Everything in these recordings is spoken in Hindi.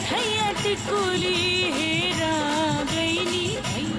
हैया टिकुली हेरा गईनी भैया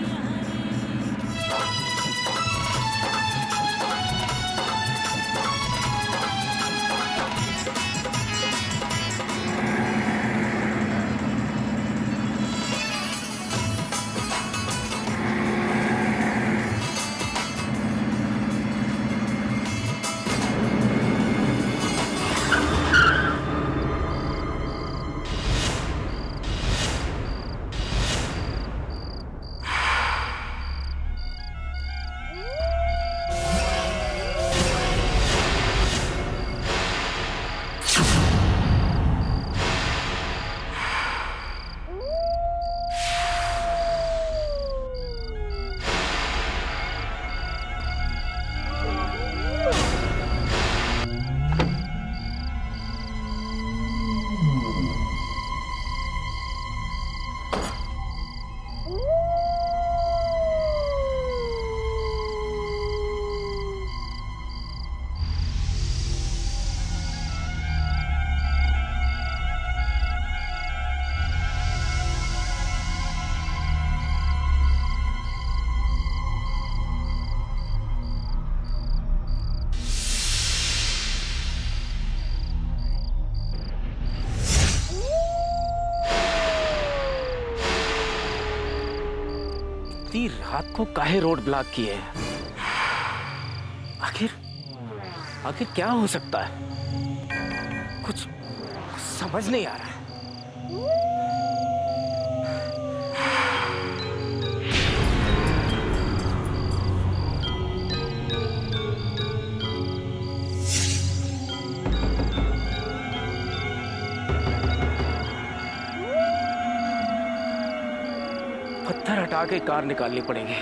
इतनी रात को काहे रोड ब्लॉक किए हैं? आखिर आखिर क्या हो सकता है? कुछ समझ नहीं आ रहा है। पत्थर हटा के कार निकालनी पड़ेगी।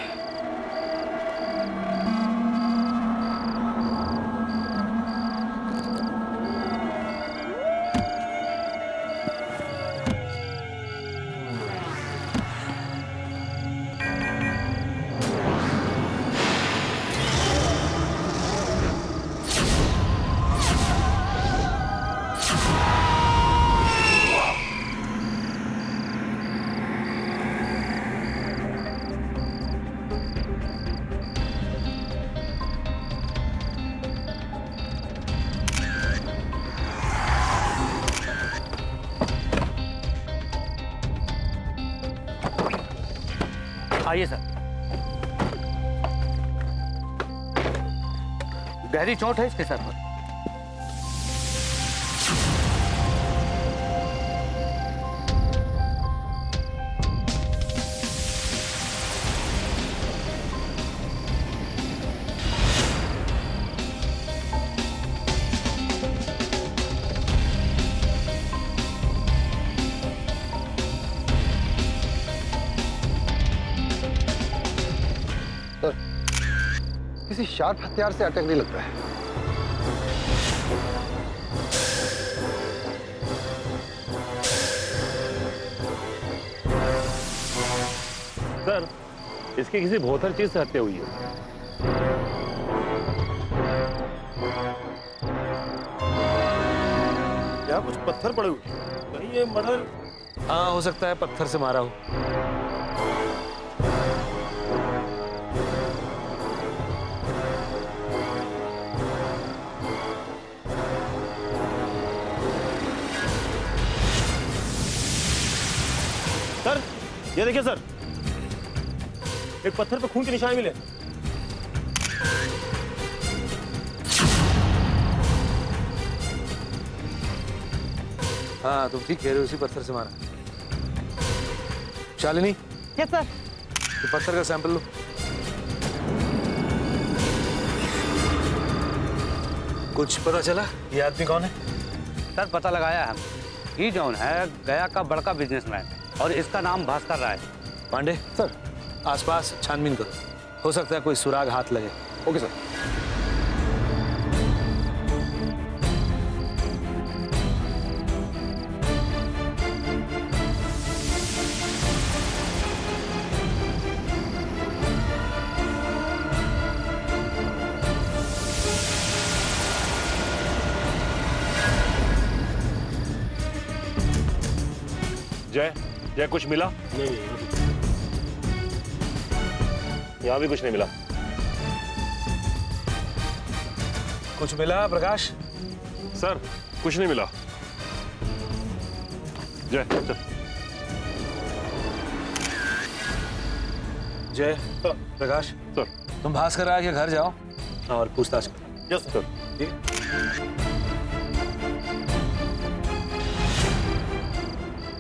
आइए सर। गहरी चोट है इसके सर पर। किसी शार्प हथियार से अटैक नहीं लगता है। सर, इसकी किसी भौतिक चीज से हत्या हुई है। क्या कुछ पत्थर पड़े हुए? कहीं ये मर्डर? हाँ, हो सकता है पत्थर से मारा हो। सर, ये देखिए सर, एक पत्थर पे खून के निशान मिले। हाँ, तुम ठीक कह रहे हो, उसी पत्थर से मारा। शालिनी। Yes sir. तो पत्थर का सैंपल लो। कुछ पता चला ये आदमी कौन है? सर पता लगाया हम, ही जॉन है गया का बड़का बिजनेसमैन और इसका नाम भास्कर राय। पांडे सर, आसपास छानबीन करो, हो सकता है कोई सुराग हाथ लगे। Okay sir. जय, जय कुछ मिला? नहीं, यहाँ भी कुछ नहीं मिला। कुछ मिला प्रकाश? सर कुछ नहीं मिला। जय चल। जय, प्रकाश, सर। तुम भास्कर राय के घर जाओ और पूछताछ करो। Yes sir.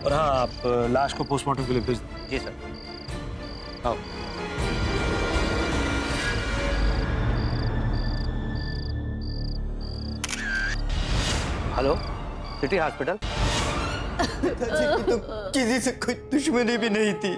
और हाँ, आप लाश को पोस्टमार्टम के लिए भेज दो। जी सर। आओ। Hello, city hospital. पिताजी की तो किसी से कोई दुश्मनी भी नहीं थी।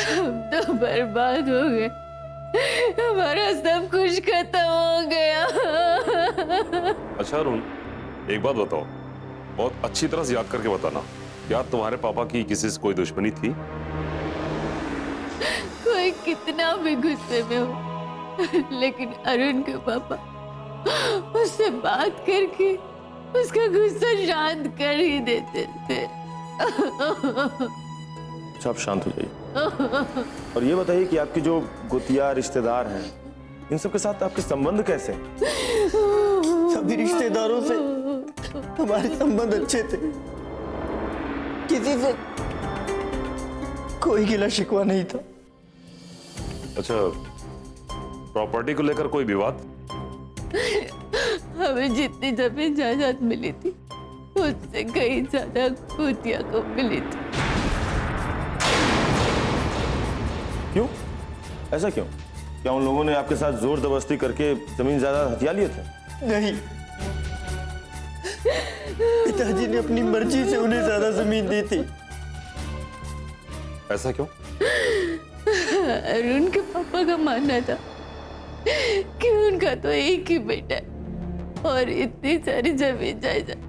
हम तो बर्बाद हो गए, हमारा सब कुछ खत्म हो गया। अच्छा अरुण, एक बात बताओ, बहुत अच्छी तरह से याद करके बताना, क्या तुम्हारे पापा की किसी से कोई दुश्मनी थी? कोई कितना भी गुस्से में हो, लेकिन अरुण के पापा उससे बात करके उसका गुस्सा शांत कर ही देते थे। अच्छा आप शांत हो जाइए। और ये बताइए कि आपके जो गुतिया रिश्तेदार हैं, इन सब के साथ आपके संबंध कैसे हैं? सभी रिश्तेदारों से हमारे संबंध अच्छे थे, किसी से कोई गिला शिकवा नहीं था। अच्छा, प्रॉपर्टी को लेकर कोई विवाद? हमें जितनी जमीन जायदाद मिली थी उससे कहीं ज्यादा कुतिया को मिली थी। क्यों? ऐसा क्यों? क्या उन लोगों ने आपके साथ जोर जबरदस्ती करके जमीन जायदाद हथिया लिए थे? नहीं, पिताजी ने अपनी मर्जी से उन्हें ज्यादा जमीन दी थी। ऐसा क्यों? अरुण के पापा का मानना था कि उनका तो एक ही बेटा है और इतनी सारी जमीन जायदाद,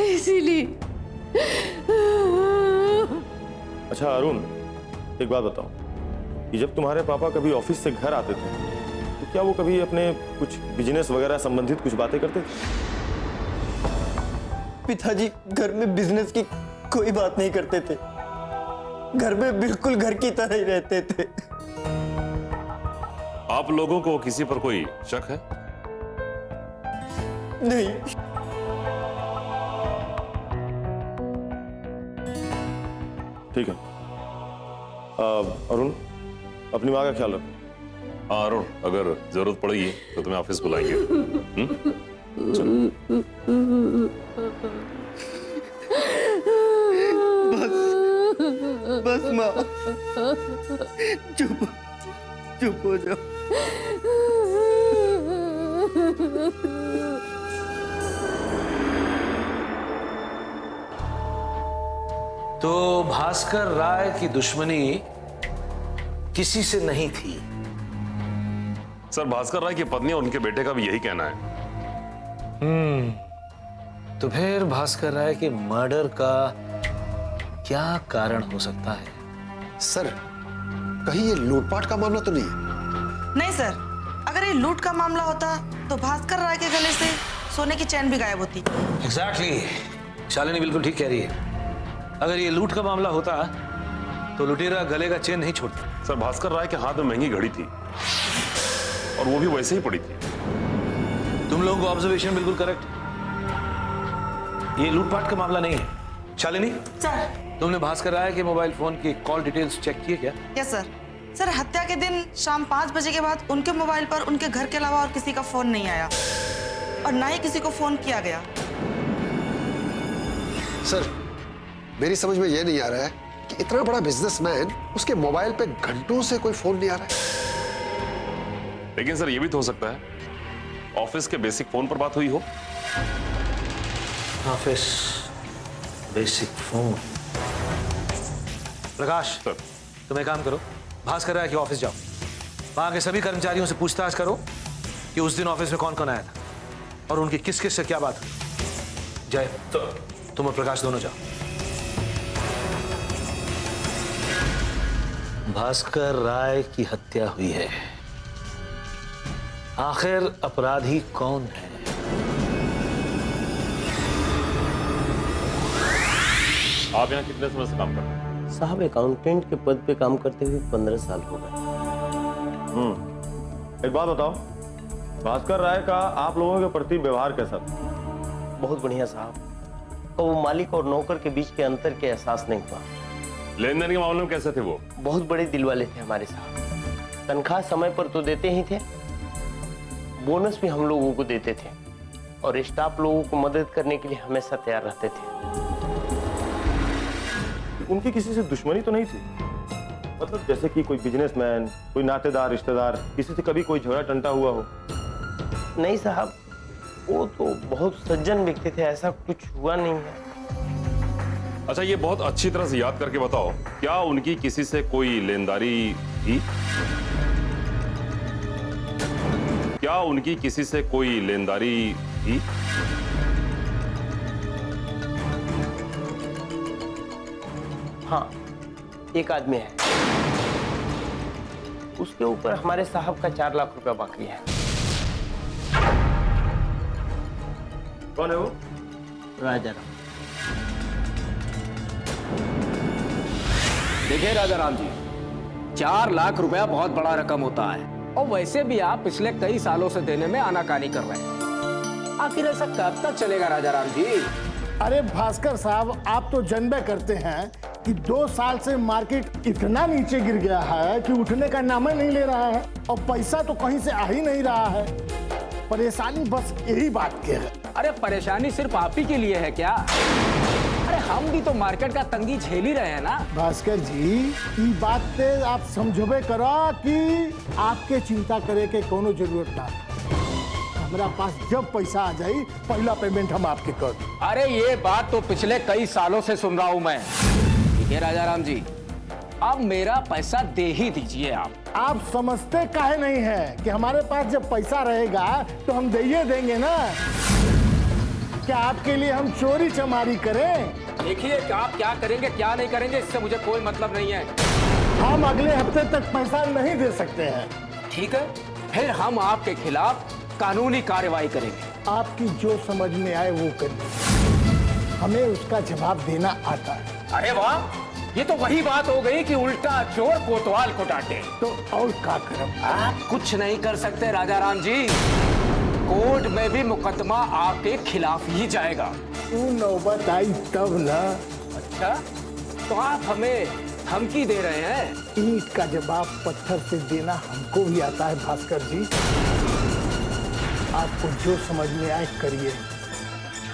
इसीलिए। अच्छा अरुण, एक बात बताओ कि जब तुम्हारे पापा कभी ऑफिस से घर आते थे तो क्या वो कभी अपने कुछ बिजनेस वगैरह संबंधित कुछ बातें करते थे? पिताजी घर में बिजनेस की कोई बात नहीं करते थे, घर में बिल्कुल घर की तरह ही रहते थे। आप लोगों को किसी पर कोई शक है? नहीं, ठीक है। अरुण, अपनी माँ का ख्याल रखो। हाँ अरुण, अगर जरूरत पड़ेगी तो तुम्हें ऑफिस बुलाएंगे। बस माँ, चुप चुप हो जाओ। तो भास्कर राय की दुश्मनी किसी से नहीं थी? सर, भास्कर राय की पत्नी और उनके बेटे का भी यही कहना है। तो फिर भास्कर राय के मर्डर का क्या कारण हो सकता है? सर, कहीं ये लूटपाट का मामला तो नहीं है? नहीं सर, अगर ये लूट का मामला होता तो भास्कर राय के गले से सोने की चैन भी गायब होती। एग्जैक्टली, शालिनी बिल्कुल ठीक कह रही है। अगर ये लूट का मामला होता तो लुटेरा गले का चेन नहीं छोड़ता। सर, भास्कर राय के हाथ में महंगी घड़ी थी और वो भी वैसे ही पड़ी थी। तुम लोगों को ऑब्जर्वेशन बिल्कुल करेक्ट। ये लूटपाट का मामला नहीं है। शालिनी, सर। तुमने भास्कर राय के मोबाइल फोन की कॉल डिटेल्स चेक किए क्या? Yes sir. सर, हत्या के दिन शाम 5 बजे के बाद उनके मोबाइल पर उनके घर के अलावा और किसी का फोन नहीं आया और ना ही किसी को फोन किया गया। सर, मेरी समझ में यह नहीं आ रहा है कि इतना बड़ा बिजनेसमैन, उसके मोबाइल पे घंटों से कोई फोन नहीं आ रहा है। लेकिन सर, ये भी तो हो सकता है ऑफिस के बेसिक फोन पर बात हुई हो। Office basic phone. Prakash sir, तुम एक काम करो, भास्कर राय के ऑफिस जाओ, वहां के सभी कर्मचारियों से पूछताछ करो कि उस दिन ऑफिस में कौन कौन आया था और उनकी किस किस से क्या बात हुई। जय, तुम और प्रकाश दोनों जाओ। भास्कर राय की हत्या हुई है, आखिर अपराधी कौन है? आप यहाँ कितने समय से काम कर रहे हैं? साहब अकाउंटेंट के पद पे काम करते हुए 15 साल हो गए। एक बात बताओ, भास्कर राय का आप लोगों के प्रति व्यवहार कैसा था? बहुत बढ़िया साहब। तो वो मालिक और नौकर के बीच के अंतर के एहसास नहीं हुआ। लेन देन के मामले में कैसे थे वो? बहुत बड़े दिल वाले थे हमारे साहब। तनख्वाह समय पर तो देते ही थे, बोनस भी हम लोगों को देते थे और स्टाफ लोगों को मदद करने के लिए हमेशा तैयार रहते थे। उनकी किसी से दुश्मनी तो नहीं थी? मतलब जैसे कि कोई बिजनेसमैन, कोई नातेदार, रिश्तेदार, किसी से कभी कोई झगड़ा टंटा हुआ हो? नहीं साहब, वो तो बहुत सज्जन व्यक्ति थे, ऐसा कुछ हुआ नहीं है। अच्छा, ये बहुत अच्छी तरह से याद करके बताओ, क्या उनकी किसी से कोई लेनदारी थी? क्या उनकी किसी से कोई लेनदारी थी? हाँ, एक आदमी है, उसके ऊपर हमारे साहब का 4 लाख रुपया बाकी है। कौन है वो? राजा राम। देखिए राजा राम जी, 4 लाख रुपया बहुत बड़ा रकम होता है और वैसे भी आप पिछले कई सालों से देने में आनाकानी कर रहे हैं। आखिर ऐसा कब तक चलेगा राजा राम जी? अरे भास्कर साहब, आप तो जानबे करते हैं कि 2 साल से मार्केट इतना नीचे गिर गया है कि उठने का नाम ही नहीं ले रहा है और पैसा तो कहीं से आ ही नहीं रहा है। परेशानी बस यही बात की है। अरे परेशानी सिर्फ आप ही के लिए है क्या? अरे हम भी तो मार्केट का तंगी झेल ही रहे हैं ना। भास्कर जी, ये बात ते आप समझोबे करो कि आपके चिंता करे के कोनो जरूरत ना। हमारा पास जब पैसा आ जाए, पहला पेमेंट हम आपके कर दें। अरे ये बात तो पिछले कई सालों से सुन रहा हूं मैं। ठीक है राजा राम जी, अब मेरा पैसा दे ही दीजिए आप। आप समझते काहे नहीं है कि हमारे पास जब पैसा रहेगा तो हम दे ही देंगे ना। क्या आपके लिए हम चोरी चमारी करें? देखिए कि आप क्या करेंगे क्या नहीं करेंगे, इससे मुझे कोई मतलब नहीं है। हम अगले हफ्ते तक पैसा नहीं दे सकते हैं। ठीक है, फिर हम आपके खिलाफ कानूनी कार्रवाई करेंगे। आपकी जो समझ में आए वो करिए, हमें उसका जवाब देना आता है। अरे वाह, ये तो वही बात हो गई कि उल्टा चोर कोतवाल को डांटे। तो और क्या करब? आप कुछ नहीं कर सकते राजा राम जी, कोर्ट में भी मुकदमा आपके खिलाफ ही जाएगा। तू नौबत आई तब ना। अच्छा, तो आप हमें धमकी दे रहे हैं? ईंट का जवाब पत्थर से देना हमको भी आता है भास्कर जी। आपको जो समझ में आए करिए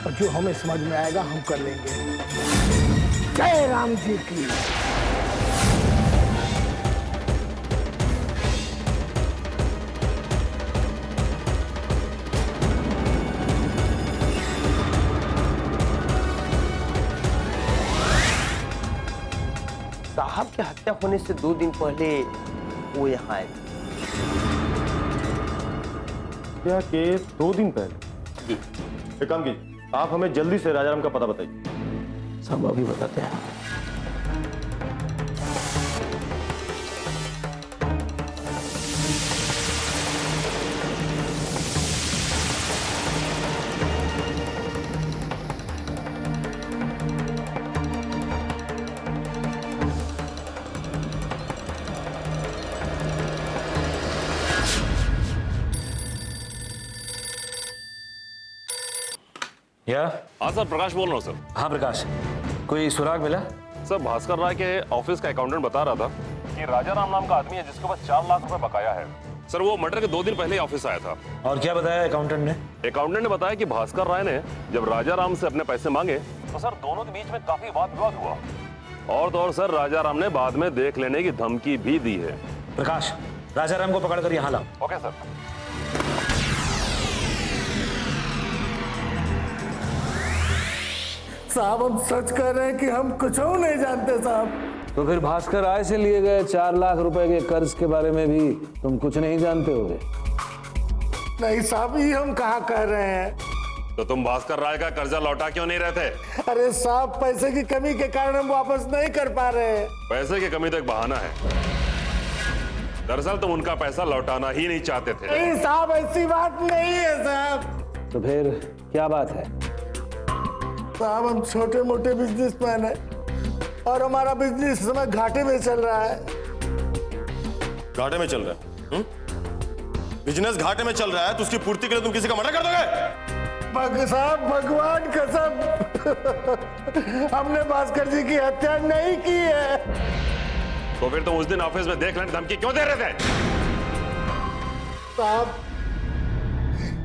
और जो हमें समझ में आएगा हम कर लेंगे। जय राम जी की। साहब की हत्या होने से 2 दिन पहले वो यहाँ आए थे। क्या के 2 दिन पहले? एक काम कीजिए, आप हमें जल्दी से राजाराम का पता बताइए। सब अभी बताते हैं। या? हाँ सर, प्रकाश बोल रहा हूँ सर। हाँ प्रकाश, कोई सुराग मिला? सर, भास्कर राय के ऑफिस का अकाउंटेंट बता रहा था कि राजा राम नाम का आदमी है जिसके पास 4 लाख रुपए बकाया है। सर, वो मर्डर के 2 दिन पहले ऑफिस आया था। और क्या बताया अकाउंटेंट ने? अकाउंटेंट ने बताया कि भास्कर राय ने जब राजा राम से अपने पैसे मांगे तो सर दोनों के बीच में काफी वाद विवाद हुआ। और तो और सर, राजा राम ने बाद में देख लेने की धमकी भी दी है। प्रकाश, राजा राम को पकड़कर यहाँ लाओ। Okay sir. साहब, हम सच कह रहे हैं कि हम कुछ नहीं जानते साहब। तो फिर भास्कर राय से लिए गए 4 लाख रुपए के कर्ज के बारे में भी तुम कुछ नहीं जानते होगे? नहीं साहब, ये हम कहाँ कह रहे हैं। तो तुम भास्कर राय का कर्जा लौटा क्यों नहीं रहते? अरे साहब, पैसे की कमी के कारण हम वापस नहीं कर पा रहे हैं। पैसे की कमी तो एक बहाना है। दरअसल तुम उनका पैसा लौटाना ही नहीं चाहते थे। नहीं साहब, ऐसी बात नहीं है साहब। तो फिर क्या बात है? साहब, हम छोटे मोटे बिजनेसमैन हैं और हमारा बिजनेस इस समय घाटे में चल रहा है। घाटे में चल रहा है? बिजनेस घाटे में चल रहा है तो उसकी पूर्ति के लिए तुम किसी का मर्डर कर दोगे? साहब, भगवान कसम, हमने भास्कर जी की हत्या नहीं की है। तो फिर तुम उस दिन ऑफिस में देख लेने धमकी क्यों दे रहे थे? साहब,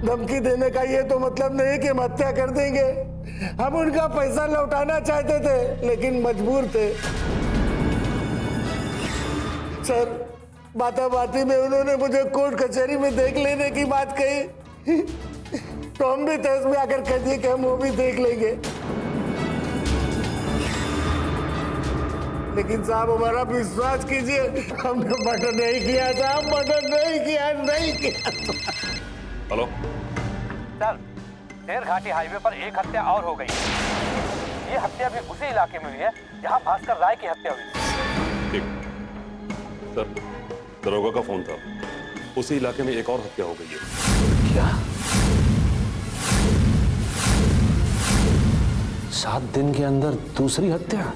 धमकी देने का ये तो मतलब नहीं कि हम हत्या कर देंगे। हम उनका पैसा लौटाना चाहते थे लेकिन मजबूर थे। सर, बाती में उन्होंने मुझे कोर्ट कचहरी में देख लेने की बात कही, तो हम भी तहस में आकर कह दिए कि हम वो भी देख लेंगे। लेकिन साहब, हमारा विश्वास कीजिए, हमने मर्डर नहीं किया साहब, मर्डर नहीं किया। हेलो सर, शेर घाटी हाईवे पर एक हत्या और हो गई। ये हत्या भी उसी इलाके में हुई है जहां भास्कर राय की हत्या हुई। ठीक सर, दरोगा का फोन था, उसी इलाके में एक और हत्या हो गई है। क्या? 7 दिन के अंदर दूसरी हत्या?